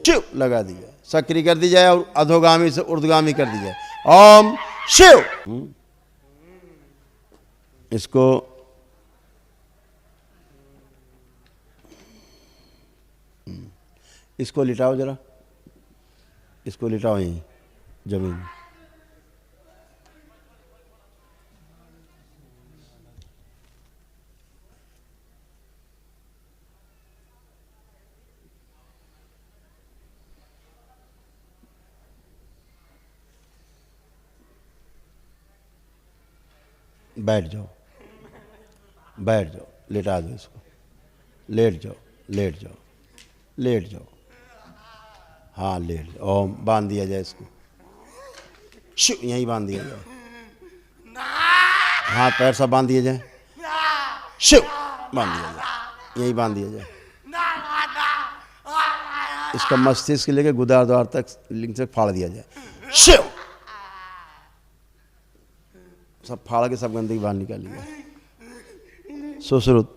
शिव लगा दी जाए, सक्रिय कर दी जाए और अधोगामी से ऊर्ध्वगामी कर दी जाए। ओम शिव। इसको इसको लिटाओ जरा, इसको लिटाओ यहीं जमीन में। बैठ जाओ, बैठ जाओ, लेटा दो इसको, लेट जाओ, लेट जाओ, लेट जाओ, हाँ लेट जाओ। ओम बांध दिया जाए इसको, शिव यहीं बांध दिया जाए, हाथ पैर सब बांध दिए जाए, शिव बांध दिया जाए, यहीं बांध दिया जाए। इसका मस्तिष्क लेके गुदार द्वार तक लिंग से फाड़ दिया जाए, शिव। सब फाड़ के सब गंदगी बाहर निकाली जाए। सुश्रुत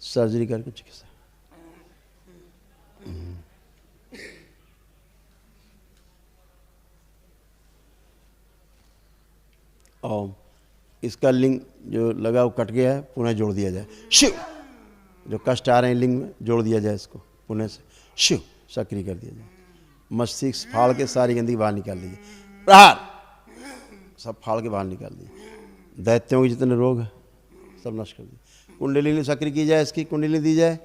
सर्जरी करके चिकित्सा। ओम इसका लिंग जो लगा वो कट गया है, पुनः जोड़ दिया जाए, शिव। जो कष्ट आ रहे हैं लिंग में जोड़ दिया जाए इसको पुनः से, शिव सक्रिय कर दिया जाए। मस्तिष्क फाड़ के सारी गंदगी बाहर निकाल दीजिए, प्रहार सब फाड़ के बाहर निकाल दीजिए। दैत्यों के जितने रोग हैं सब नष्ट कर दिए। कुंडलिनी सक्रिय की जाए, इसकी कुंडलिनी दी जाए,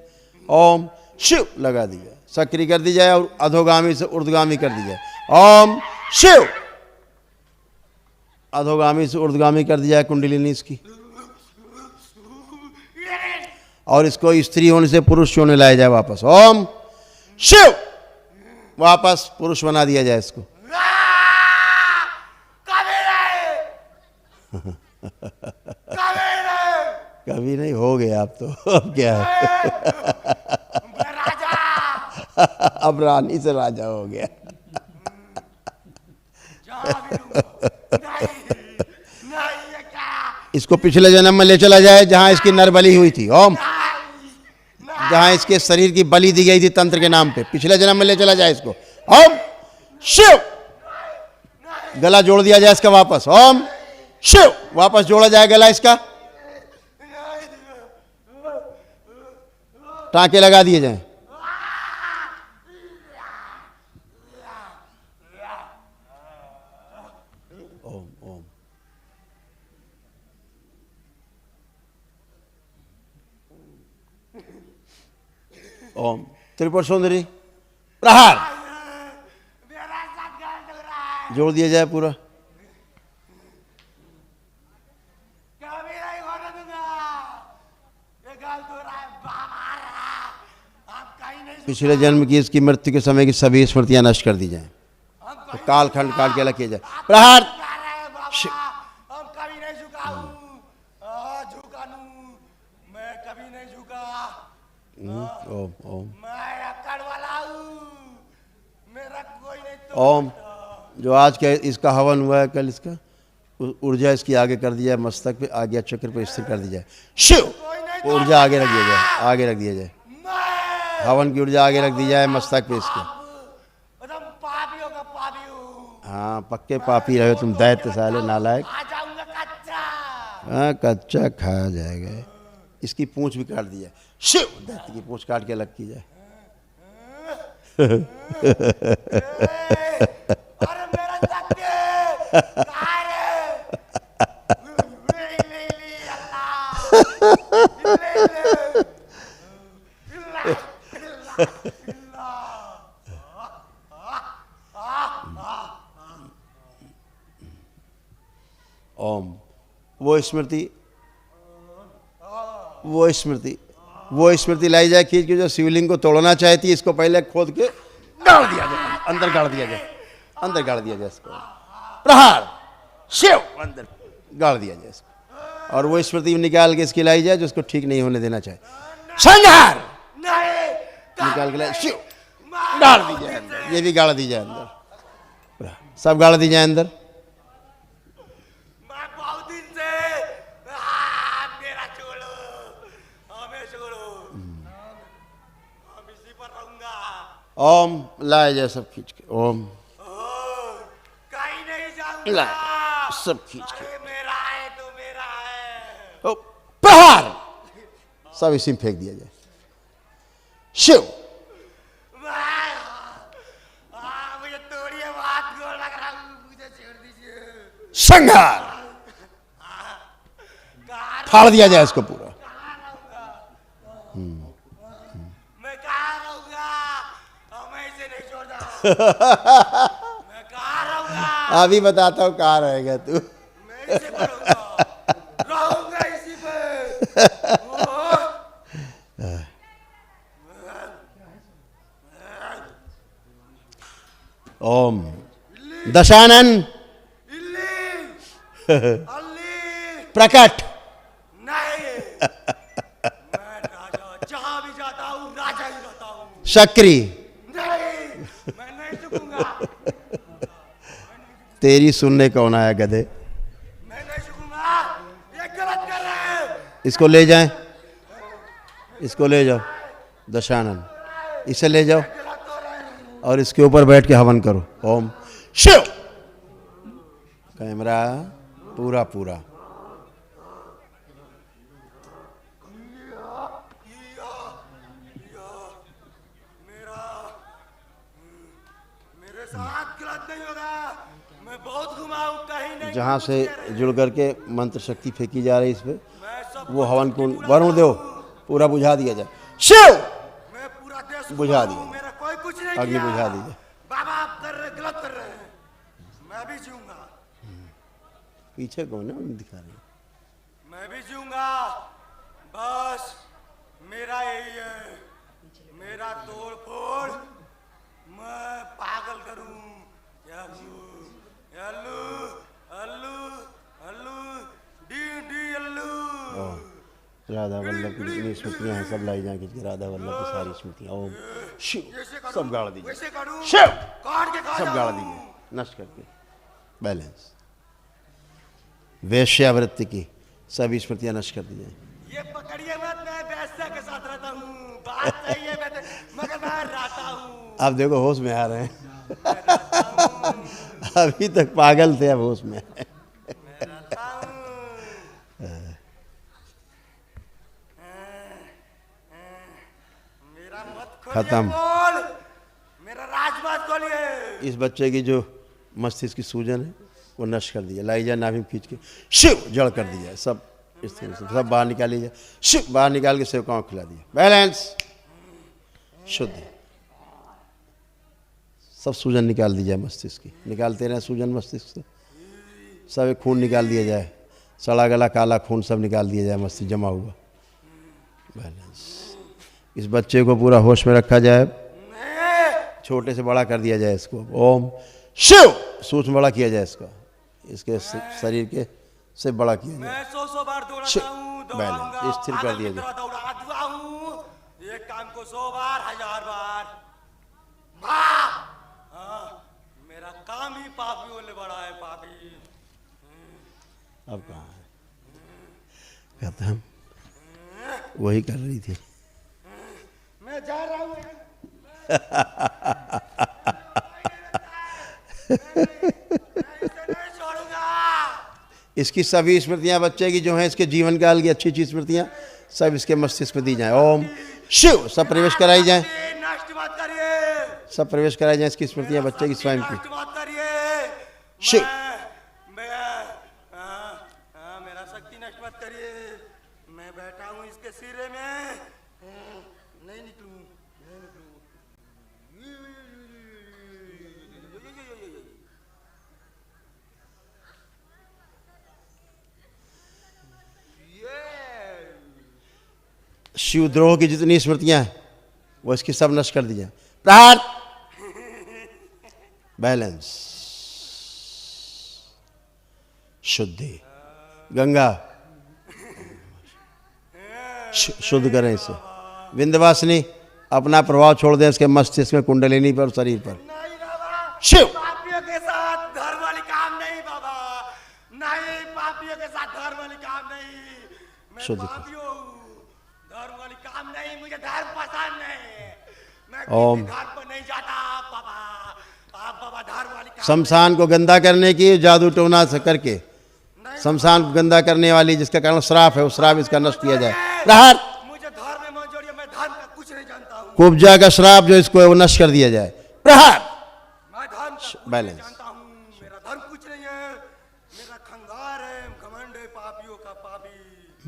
ओम शिव लगा दी जाए, सक्रिय कर दी जाए और अधोगामी से ऊर्ध्वगामी कर दी जाए। ओम शिव अधोगामी से ऊर्ध्वगामी कर दी जाए कुंडलिनी इसकी, और इसको स्त्री होने से पुरुष होने लाया जाए वापस। ओम शिव वापस पुरुष बना दिया जाए इसको। कभी नहीं हो गए आप तो, अब क्या है। अब रानी से राजा हो गया। इसको पिछले जन्म में ले चला जाए जहां इसकी नर बलि हुई थी। ओम जहां इसके शरीर की बलि दी गई थी तंत्र के नाम पे, पिछले जन्म में ले चला जाए इसको। ओम शिव गला जोड़ दिया जाए इसका वापस। ओम शिव वापस जोड़ा जाए गला इसका, टांके लगा दिए जाए। ओम ओम ओम त्रिपुर सुंदरी प्रहार जोड़ दिया जाए पूरा। पिछले जन्म की इसकी मृत्यु के समय की सभी स्मृतियां नष्ट कर दी जाएं, तो कालखंड काट के अलग किया जाए। प्रहार ओम ओम ओम जो आज के इसका हवन हुआ है कल, इसका ऊर्जा इसकी आगे कर दिया जाए, मस्तक पे आज्ञा चक्र पे स्थिर कर दी जाए। शिव ऊर्जा आगे रख दिया जाए, आगे रख दिया जाए, हवन की ऊर्जा आगे रख दी जाए मस्तक पे इसके। हाँ पक्के पापी रहे तुम दैत्य साले नालायक। हाँ कच्चा खाया जाएगा। इसकी पूंछ भी काट दी जाए, शिव दैत्य की पूंछ काट के अलग की जाए। ओम वो स्मृति लाई जाए खींच के जो शिवलिंग को तोड़ना चाहती है, इसको पहले खोद के गाड़ दिया जाए, अंदर गाड़ दिया जाए, अंदर गाड़ दिया जाए इसको। प्रहार शिव अंदर गाड़ दिया जाए इसको, और वो स्मृति निकाल के इसकी लाई जाए जो उसको ठीक नहीं होने देना चाहे। संहार निकाल के लाए, शिव गाड़ दी जाए अंदर, ये भी गाड़ दी जाए अंदर, सब गाड़ दी जाए अंदर। ओम लाया जाए सब खींच के। ओम कहीं नहीं जाऊंगा। लाया सब खींच के। अरे मेरा है तो मेरा है। ओ, प्रहार सब इसी में फेंक दिया जाए। शिव मुझे तोड़िए, बात गोड़ लग रहा हूँ, मुझे छोड़ दीजिए। संहार फाड़ दिया जाए इसको पूरा। मैं कहाँ रहूंगा? मैं इसे नहीं छोड़ता। मैं कहाँ रहूंगा? अभी बताता हूँ कहाँ रहेगा तू। मैं इसी पर रहूंगा इसी पर। ओम दशानन इल्ली अल्ली प्रकट नहीं। मैं राजा, जहां भी जाता हूँ राजा ही रहता हूँ। शक्री नहीं, मैं नहीं झुकूंगा। तेरी सुनने कौन आया गधे। मैं नहीं झुकूंगा। ये गलत कर रहे हैं। इसको ले जाएं, इसको ले जाओ दशानन, इसे ले जाओ गलत हो रहे हैं। और इसके ऊपर बैठ के हवन करो। ओम शिव। कैमरा पूरा पूरा। मेरे साथ गलत नहीं होगा। मैं बहुत घुमाऊं, कहीं नहीं। जहाँ से जुड़ करके मंत्र शक्ति फेंकी जा रही है इस पे, मैं सब वो हवन कुंड वरुण देव पूरा बुझा दिया जाए। शिव मैं पूरा देश बुझा घुमाऊं, दिया। मेरा कोई कुछ नहीं अग्नि किया। बुझा दीजिए। बाबा आप कर रहे, गलत कर रहे हैं। मैं भी जीऊंगा। पीछे कौन है उन्हें दिखा रहे हैं। मैं भी जीऊंगा। बस मेरा यही है, मेरा तोड़ फोड़ मैं पागल करूं। यल्लू यल्लू अल्लू अल्लू डी डी अल्लू। राधा वल्लभ की जितनी स्मृतियाँ हैं सब लाई जाएंगी। राधा वल्लभ की सारी स्मृतियाँ। ओम शिव सब गाड़ दीजिए। वैसे करूं, शिव काट के खा सब जाऊं। गाड़ दीजिए नष्ट करके। बैलेंस वेश्यावृत्ति की सभी स्मृतियाँ नष्ट कर दीजिए। ये पकड़िए मत, मैं वैश्या के साथ रहता हूँ। बात सही है, मगर मैं रहता हूँ। आप देखो होश में आ रहे हैं। अभी तक पागल थे, अब होश में आए। मैं रहता हूँ। मेरा मत खोलिए, खत्म। बोल मेरा राज मत खोलिए। इस बच्चे की जो मस्तिष्क की सूजन है वो नष्ट कर दिया। लाई जाए नाभि में खींच के, शिव जड़ कर दिया। सब इस तरह से सब बाहर निकाल लीजिए। शिव बाहर निकाल के सेवकाओं को खिला दिया। बैलेंस शुद्ध सब सूजन निकाल दी जाए मस्तिष्क की। निकालते रहे सूजन मस्तिष्क से। सब एक खून निकाल दिया जाए। सड़ा गला काला खून सब निकाल दिया जाए मस्तिष्क जमा हुआ। बैलेंस इस बच्चे को पूरा होश में रखा जाए। छोटे से बड़ा कर दिया जाए इसको। ओम शिव सूक्ष्म बड़ा किया जाए इसका। इसके शरीर के से बड़ा किया जाए। मैं 100 बार शिव दौड़ाता हूँ, बैलेंस दौड़ाऊंगा। स्थिर कर दिया जाए। दौड़ा दुआ हूँ। एक काम को 100 बार 1000 बार। हाँ, मेरा काम ही पापियों ले बड़ा है। पापी अब कहाँ है? खत्म। वही कर रही थी। मैं जा रहा हूँ। इसकी सभी स्मृतियां बच्चे की जो हैं इसके जीवन काल की अच्छी अच्छी स्मृतियां सब इसके मस्तिष्क में दी जाएं। ओम शिव सब प्रवेश कराई जाएं। नष्ट मत करिए। सब प्रवेश कराई जाएं इसकी स्मृतियां बच्चे की स्वयं की। नष्ट मत करिए। शिव मेरा शक्ति नष्ट मत करिए। मैं बैठा हूँ इसके सिरे में। नहीं निकलूं, नहीं निकलूं। शिवद्रोह की जितनी स्मृतियां हैं वो इसकी सब नष्ट कर दी जाए। प्रहार बैलेंस शुद्धि गंगा शुद्ध करें इसे। विंध्यवासिनी अपना प्रभाव छोड़ दें इसके मस्तिष्क में, कुंडलिनी पर, शरीर पर। नहीं बाबा, शिव पापियों के साथ धर्म वाली काम नहीं बाबा। नहीं, पापियों के साथ धर्म वाली काम नहीं। मैं शुद्ध पापियों हूँ, धर्म वाली काम नहीं। मुझे धर्म पसंद नहीं। मैं ओम। किसी धार पर नहीं जाता बाबा। आप बाबा धार वाली काम शमशान को गंदा करने की जादू टोना से करके शमशान को गंदा करने वाली जिसका कारण श्राप है, उस श्राप इसका नष्ट किया जाए। प्रहार। मुझे धार में मत जोड़िए, मैं धर्म का कुछ नहीं जानता हूँ। कुब्जा का श्राप जो इसको है वो नष्ट कर दिया जाए। प्रहार। मैं धर्म का कुछ नहीं बैलेंस। जानता हूँ। मेरा धर्म कुछ नहीं है, मेरा खंगार है, घमंड है पापियों का पापी।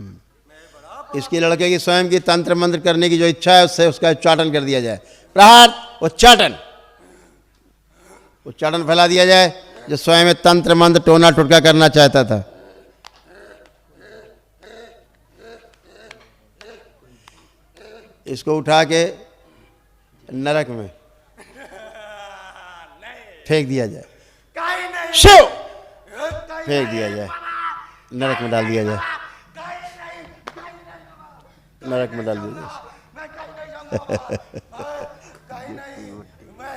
मैं बड़ा इसकी लड़के की स्वयं की तंत्र मंत्र करने की जो इच्छा है उससे उसका उच्चाटन कर दिया जाए। प्रहार। उच्चाटन। उच्चाटन फैला दिया जाए जो स्वयं में तंत्र मंत्र टोना टुटका करना चाहता था। इसको उठा के नरक में फेंक दिया जाए। कहीं नहीं, शिव। कहीं फेंक दिया जाए, नरक में डाल दिया जाए, नरक में डाल दिया जाए। मैं कहीं नहीं जाऊंगा बाबा। कहीं नहीं, मैं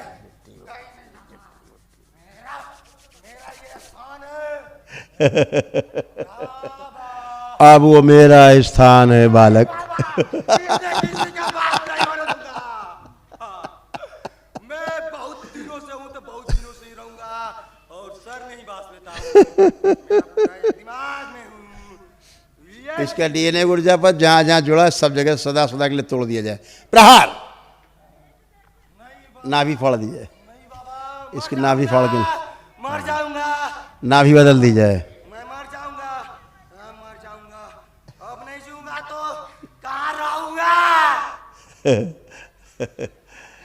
कहीं नहीं जाऊंगा। मेरा ये स्थान है। अब वो मेरा स्थान है बालक। किसी का बाप नहीं होने दूंगा। मैं बहुत दिनों से हूं तो बहुत दिनों से ही रहूंगा और सर नहीं बास लेता हूं। मेरा पूरा दिमाग में हूं। ये इसका डीएनए ऊर्जा पर जहां जहां जुड़ा है सब जगह सदा सदा के लिए तोड़ दिया जाए। प्रहार। नाभि फाड़ दी जाए, नहीं बाबा, इसकी नाभि फाड़ के मर जाऊंगा। नाभि बदल दी जाए। मैं मर जाऊंगा, मैं मर जाऊंगा। अब नहीं जीऊंगा तो कहाँ रहूंगा?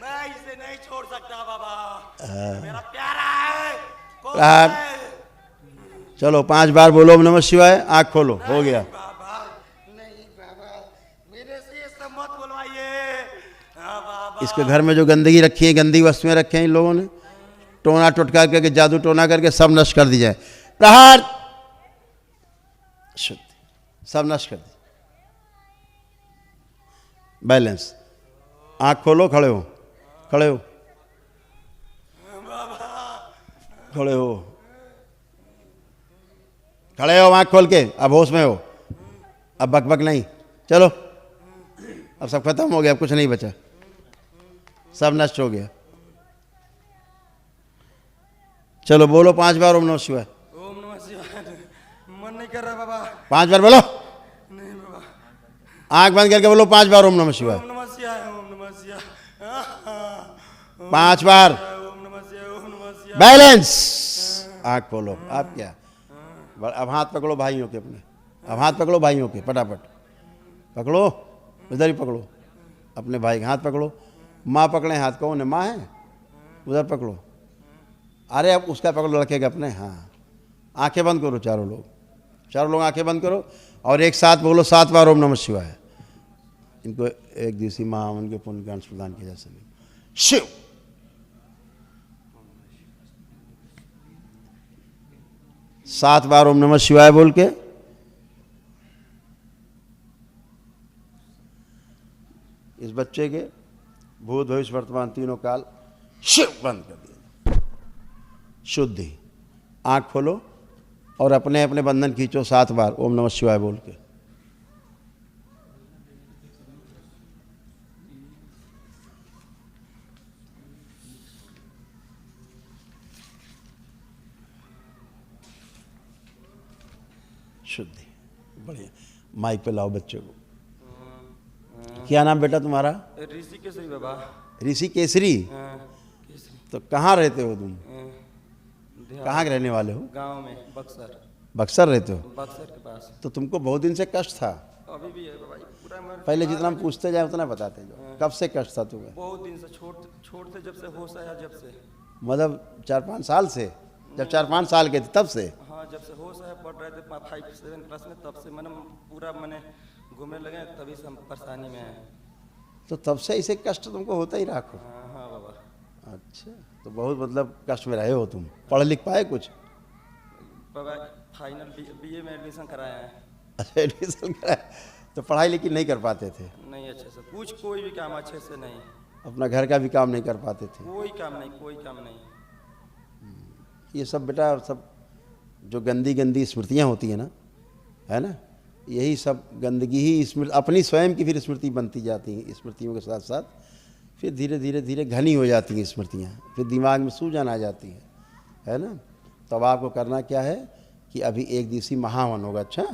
मैं इसे नहीं छोड़ सकता बाबा। मेरा प्यारा है। कौन प्रहार। है? चलो 5 बार बोलो ओम नमः शिवाय। आँख खोलो, हो गया। बाबा नहीं बाबा, मेरे से ये सब मत बुलवाइए। हाँ बाबा। इसके घर में जो गंदगी रखी है, गंदी वस्तुएं रखी हैं इन लोगों ने, टोना टुटका करके जादू टोना करके सब नष्ट कर दी जाए। प्रहार। शुद्ध। सब नष्ट कर दी। बैलेंस। आँख खोलो, खड़े हो, खड़े हो, खड़े हो, खड़े हो, आँख खोल के। अब होश में हो, अब बकबक नहीं। चलो, अब सब खत्म हो गया, अब कुछ नहीं बचा, सब नष्ट हो गया। चलो बोलो 5 बार ओम नमः शिवाय। ओम नमः शिवाय। मन नहीं कर रहा बाबा। 5 बार बोलो। नहीं बाबा। आंख बंद करके बोलो 5 बार ओम नमः शिवाय। ओम नमः शिवाय, ओम नमः शिवाय। 5 बार। ओम नमः शिवाय, ओम नमः शिवाय। बैलेंस। आंख खोलो। आप क्या, अब हाथ पकड़ो भाइयों के अपने, अब हाथ पकड़ो भाइयों के, फटाफट पकड़ो, इधर ही पकड़ो, अपने भाई के हाथ पकड़ो। माँ पकड़े हाथ, कौन है? माँ है, उधर पकड़ो। अरे अब उसका पकड़ो, लड़के के अपने। हाँ, आंखें बंद करो चारों लोग, चारों लोग आंखें बंद करो और एक साथ बोलो 7 बार ओम नमः शिवाय। इनको एक दिवसीय माँ उनके पुण्य का अंश प्रदान किया जा सके। शिव। सात बार ओम नमः शिवाय बोल के इस बच्चे के भूत भविष्य वर्तमान तीनों काल शिव बंद कर दिया। शुद्धि। आंख खोलो और अपने अपने बंधन खींचो 7 बार ओम नमः शिवाय बोल के। शुद्धि। बढ़िया। माइक पे लाओ बच्चे को। क्या नाम बेटा तुम्हारा? ऋषि केसरी बाबा। ऋषि केसरी। तो कहाँ रहते हो तुम? कहाँ के रहने वाले हो? गांव में, बक्सर। बक्सर रहते हो? बक्सर के पास। तो तुमको बहुत दिन से कष्ट था? अभी भी है बाबा, पूरा पहले जितना हम पूछते जाए उतना बताते जाओ। कब से कष्ट था तुम्हें? बहुत दिन से, छोड़ते जब से होश आया, जब से। मतलब 4-5 साल से? जब 4-5 साल के थे तब से? हाँ, जब से होश आया, पढ़ रहे थे 5-7 क्लास में, तब से मैंने पूरा मैंने घूमने लगे, तभी से हम परेशानी में हैं। तो तब से ऐसे कष्ट तुमको होता ही रहा? हाँ बाबा। अच्छा, तो बहुत मतलब कष्ट में रहे हो तुम। पढ़ लिख पाए कुछ? बाबा फाइनल बीए में एडमिशन कराया है। अच्छा, एडमिशन कराया, तो पढ़ाई लेकिन नहीं कर पाते थे? नहीं अच्छे से, कुछ कोई भी काम अच्छे से नहीं। अपना घर का भी काम नहीं कर पाते थे? कोई काम नहीं, कोई काम नहीं। ये सब बेटा, सब जो गंदी गंदी स्मृतियाँ होती हैं ना, है ना, यही सब गंदगी ही स्मृति, अपनी स्वयं की फिर स्मृति बनती जाती हैं। स्मृतियों के साथ साथ फिर धीरे धीरे धीरे घनी हो जाती हैं स्मृतियाँ, फिर दिमाग में सूजन आ जाती है ना। तब आपको करना क्या है कि अभी एक दिवसीय महावन होगा, अच्छा,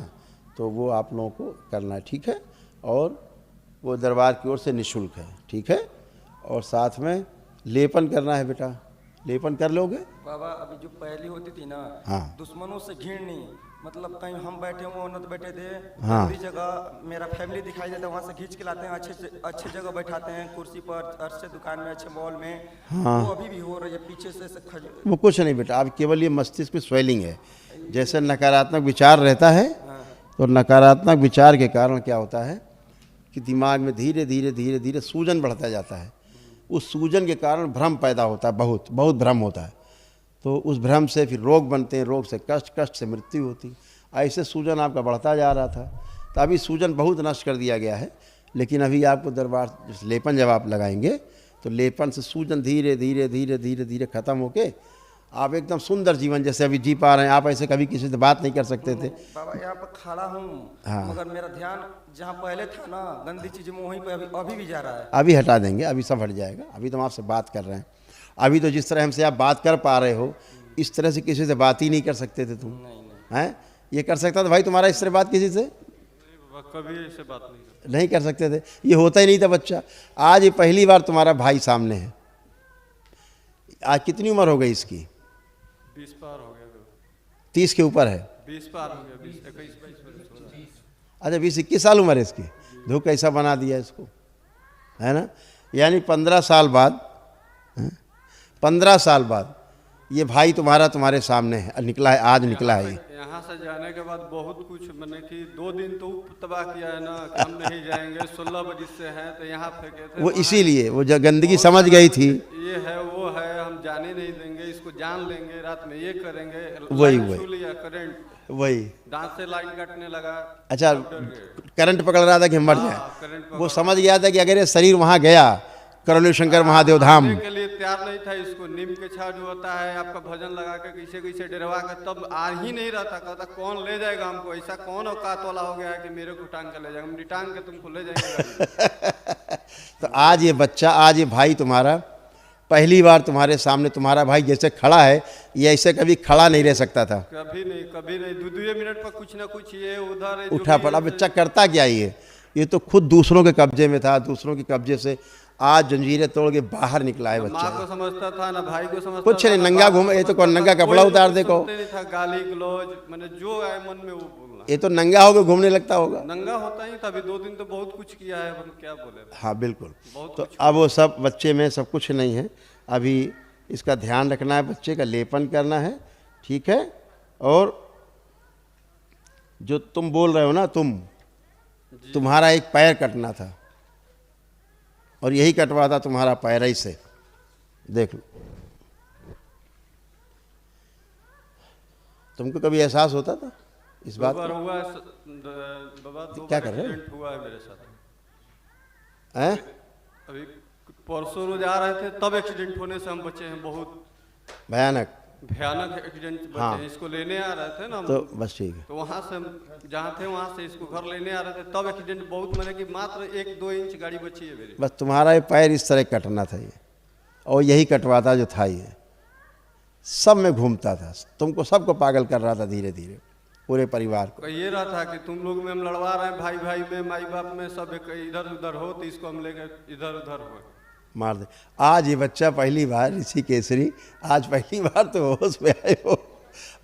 तो वो आप लोगों को करना है, ठीक है। और वो दरबार की ओर से निःशुल्क है, ठीक है। और साथ में लेपन करना है बेटा, लेपन कर लोगे? बाबा अभी जो पहली होती थी ना, हाँ। दुश्मनों से घिरनी, मतलब कहीं हम बैठे हुए उन्नत बैठे थे, हाँ। दूसरी जगह मेरा फैमिली दिखाई देता है, वहाँ से खींच के लाते हैं, अच्छे जगह बैठाते हैं, कुर्सी पर, अच्छे दुकान में, अच्छे मॉल में। हाँ। वो अभी भी हो रही है पीछे से वो कुछ नहीं बेटा, अब केवल ये मस्तिष्क में स्वेलिंग है। जैसे नकारात्मक विचार रहता है, तो नकारात्मक विचार के कारण क्या होता है कि दिमाग में धीरे धीरे धीरे धीरे सूजन बढ़ता जाता है। उस सूजन के कारण भ्रम पैदा होता है, बहुत बहुत भ्रम होता है। तो उस भ्रम से फिर रोग बनते हैं, रोग से कष्ट, कष्ट से मृत्यु होती। ऐसे सूजन आपका बढ़ता जा रहा था, तो अभी सूजन बहुत नष्ट कर दिया गया है। लेकिन अभी आपको दरबार लेपन जब आप लगाएंगे तो लेपन से सूजन धीरे धीरे धीरे धीरे धीरे खत्म होके आप एकदम सुंदर जीवन जैसे अभी जी पा रहे हैं। आप ऐसे कभी किसी से बात नहीं कर सकते थे। बाबा यहाँ पर खड़ा हूँ, हाँ। मगर मेरा ध्यान जहाँ पहले था ना गंदी चीज़ में, वहीं पर अभी भी जा रहा है। अभी हटा देंगे, अभी सब हट जाएगा। अभी तो हम आपसे बात कर रहे हैं। अभी तो जिस तरह हमसे आप बात कर पा रहे हो, इस तरह से किसी से बात ही नहीं कर सकते थे तुम, हैं? ये कर सकता था भाई तुम्हारा इस तरह बात किसी से? कभी ऐसे बात नहीं कर सकते थे, ये होता ही नहीं था बच्चा। आज ये पहली बार तुम्हारा भाई सामने है। आज कितनी उम्र हो गई इसकी? 20 पार हो गया, 30 के ऊपर है। 20 पार हो गया, 20 21 22 वर्ष हो गया। अच्छा 20-21 साल उम्र है इसकी। धो कैसा बना दिया इसको, है ना। यानी 15 साल बाद, 15 साल बाद ये भाई तुम्हारा तुम्हारे सामने है, निकला है, आज निकला है ये। यहाँ से जाने के बाद बहुत कुछ मैंने कि 2 दिन तो तबाह किया है ना, हम नहीं जाएंगे, 16 बजे से हैं तो यहाँ फेंके थे। वो इसीलिए वो जो गंदगी समझ गई थी, ये है वो है, हम जाने नहीं देंगे, इसको जान लेंगे, रात में ये करेंगे। वही लाइन छू लिया, करंट, वही। दांत से लाइन काटने लगा। अच्छा सब डर गए। करंट पकड़ रहा था कि हम मर हाँ, जाए। करंट वो समझ गया था कि अगर ये शरीर वहाँ गया करौली शंकर महादेव धाम, आने के लिए तैयार नहीं था। इसको नीम के छाव जो होता है आपका भजन लगा के कैसे कैसे डरवा के तब आ ही नहीं रहा था। कहता कौन ले जाएगा हमको, ऐसा कौन औकात वाला हो गया है कि मेरे को टांग के ले जाएगा, हम टांग के तुमको ले जाएंगे। तो आज ये बच्चा, आज ये भाई तुम्हारा पहली बार तुम्हारे सामने, तुम्हारा भाई जैसे खड़ा है ये ऐसे कभी खड़ा नहीं रह सकता था। कभी नहीं, कभी नहीं। 2 मिनट पर कुछ ना कुछ ये उधर है, उठा पड़ा। बच्चा करता क्या ये तो खुद दूसरों के कब्जे में था, दूसरों के कब्जे से आज जंजीरें तोड़ के बाहर निकला है माँ बच्चा। को समझता था ना भाई को समझता कुछ था, नहीं, ना नंगा बाप को घूम, ये तो समझता कौन नंगा था। कपड़ा कोई उतार कुछ देखो। सुनते नहीं था, गाली गलौज, मैंने जो आए मन में वो बोलना। ये तो नंगा होकर घूमने लगता होगा। नंगा होता ही था। अभी 2 दिन तो बहुत कुछ किया है, हम क्या बोले। हाँ बिल्कुल। बहुत तो अब वो सब बच्चे में सब कुछ नहीं है। अभी इसका ध्यान रखना है, बच्चे का लेपन करना है, ठीक है। और जो तुम बोल रहे हो ना, तुम्हारा एक पैर कटना था और यही कटवा था तुम्हारा पैर ऐसे, देख लो। तुमको कभी एहसास होता था इस बात बार का? हुआ है, बाबा 2 क्या बार कर रहे हो? एक्सीडेंट हुआ है मेरे साथ। हैं? अभी परसों रोज आ रहे थे तब एक्सीडेंट होने से हम बचे हैं। बहुत भयानक, भयानक एक्सीडेंट बचे हाँ। हैं। इसको लेने आ रहे थे ना हम, तो बस ठीक है। तो वहाँ से हम जहाँ थे वहाँ से इसको घर लेने आ रहे थे तब एक्सीडेंट बहुत, मैंने कि मात्र 1-2 इंच गाड़ी बची है मेरी। बस तुम्हारा ये पैर इस तरह कटना था ये, और यही कटवाता जो था ये सब में घूमता था, तुमको सबको पागल कर रहा था धीरे धीरे, पूरे परिवार को। ये रहा था कि तुम लोग में हम लड़वा रहे हैं, भाई भाई में, माई बाप में, सब इधर उधर हो तो इसको हम लेकर इधर उधर हो मार दे। आज ये बच्चा पहली बार, ऋषि केसरी, आज पहली बार तो होश में आए हो,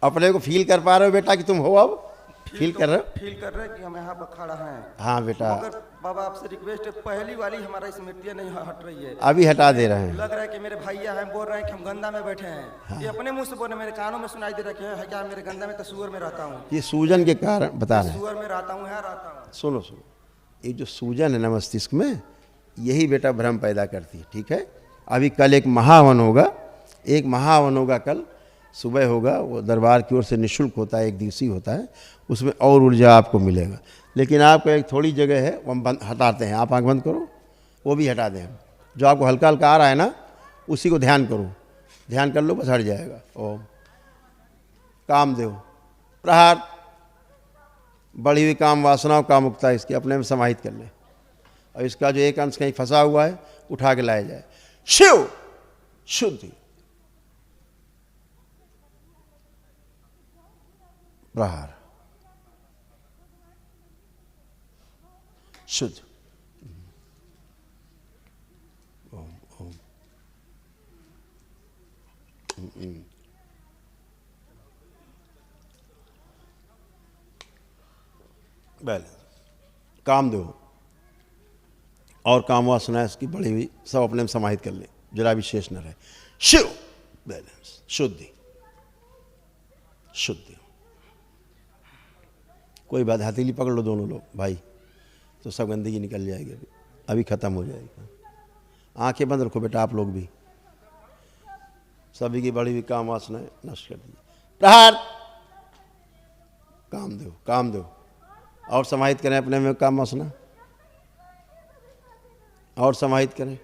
अपने को फील कर पा रहे हो बेटा कि तुम हो, अब फील कर रहे हो? फील कर रहे हैं कि हम यहाँ पर खड़ा हैं। हाँ बेटा, मगर बाबा आपसे रिक्वेस्ट है, पहली वाली हमारा स्मृतियाँ नहीं हट रही है। अभी हटा दे रहे हैं। लग रहा है कि मेरे भैया हैं, बोल रहे हैं कि हम गंदा में बैठे हैं। ये अपने मुंह से बोल रहे, मेरे कानों में सुनाई दे रखे हैं क्या मेरे गंदा में तो सुअर में रहता हूँ, ये सूजन के कारण बता रहे हैं। सुअर में रहता हूँ, यहाँ रहता हूँ। सुनो सुनो, ये जो सूजन है ना मस्तिष्क में, यही बेटा भ्रम पैदा करती है, ठीक है। अभी कल एक महावन होगा, एक महावन होगा कल सुबह होगा, वो दरबार की ओर से निःशुल्क होता है, एक दिवसीय होता है, उसमें और ऊर्जा आपको मिलेगा। लेकिन आपको एक थोड़ी जगह है वो हम बंद हटाते हैं, आप आँख बंद करो, वो भी हटा दें हम। जो आपको हल्का हल्का आ रहा है ना, उसी को ध्यान करो, ध्यान कर लो, बस हट जाएगा। ओम कामदेव प्रहार, बढ़ी हुई काम वासनाओं का मुक्ता इसकी अपने में समाहित कर ले। और इसका जो एक अंश कहीं फंसा हुआ है उठा के लाया जाए। शिव शुद्धि, प्रहार, शुद्ध, ओम ओम, बैलेंस, कामदेव और काम वासना इसकी बढ़ी हुई सब अपने में समाहित कर ले, जरा भी शेष न रहे। शिव बैलेंस, शुद्धि, शुद्धि। कोई बात, हथेली पकड़ लो दोनों लोग भाई, तो सब गंदगी निकल जाएगी, अभी खत्म हो जाएगी। आंखें बंद रखो बेटा, आप लोग भी, सभी की बड़ी हुई काम वासनाएं नष्ट कर दीजिए। प्रहार, कामदेव, कामदेव और समाहित करें अपने में काम वासना, और समाहित करें।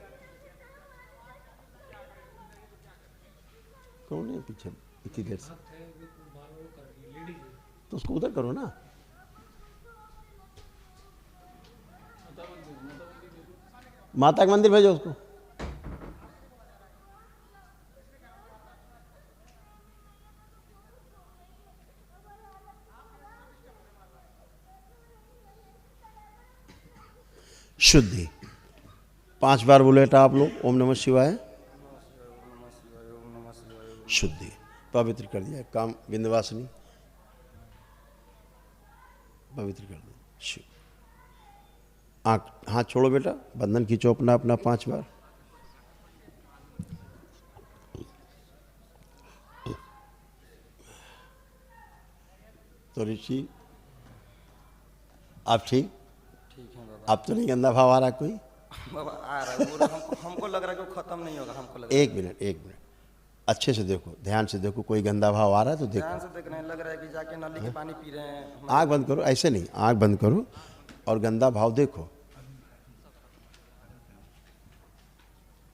कौन है पीछे इतनी देर से? तो उसको उधर करो ना। माता के मंदिर भेजो उसको। शुद्धि 5 बार बोले बेटा आप लोग, ओम नमः शिवाय। शुद्धि, पवित्र कर दिया। काम विंध्यवासिनी पवित्र कर दिया। शिव, आँख हाथ छोड़ो बेटा, बंधन खींचो अपना अपना 5 बार। तो ऋषि आप ठीक? ठीक है बाबा। आप तो नहीं गंदा भाव आ रहा कोई? बाबा आ रहा है वो, हमको लग रहा है कि वो खत्म नहीं होगा, हमको लग रहा है। एक मिनट अच्छे से देखो, ध्यान से देखो, कोई गंदा भाव आ रहा है तो देखो। ध्यान से देख रहे हैं, लग रहा है कि जाके नाली के पानी पी रहे हैं। आँख बंद करो, ऐसे नहीं, आँख बंद करो और गंदा भाव देखो।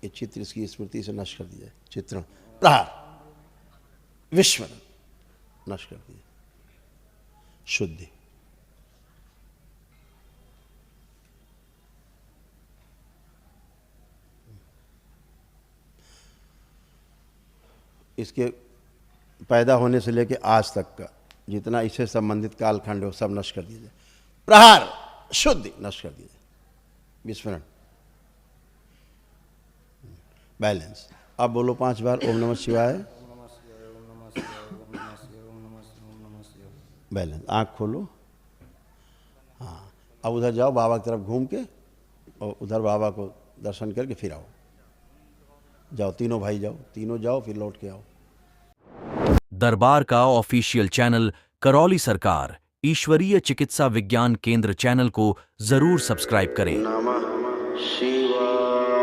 ये चित्र इसकी स्मृति से नष्ट कर दिया, चित्रण, प्रहार, विस्मरण नष्ट कर दिया। शुद्धि, इसके पैदा होने से लेकर आज तक का जितना इससे संबंधित कालखंड हो सब नष्ट कर दिया जाए। प्रहार, शुद्धि नष्ट कर दिया जाए। विस्मरण, बैलेंस। अब बोलो 5 बार ओम नमः शिवाय। बैलेंस, आँख खोलो। हाँ, अब उधर जाओ बाबा की तरफ घूम के और उधर बाबा को दर्शन करके फिर आओ। जाओ तीनों भाई, जाओ तीनों, जाओ फिर लौट के आओ। दरबार का ऑफिशियल चैनल करौली सरकार ईश्वरीय चिकित्सा विज्ञान केंद्र चैनल को जरूर सब्सक्राइब करें। नमः शिवाय।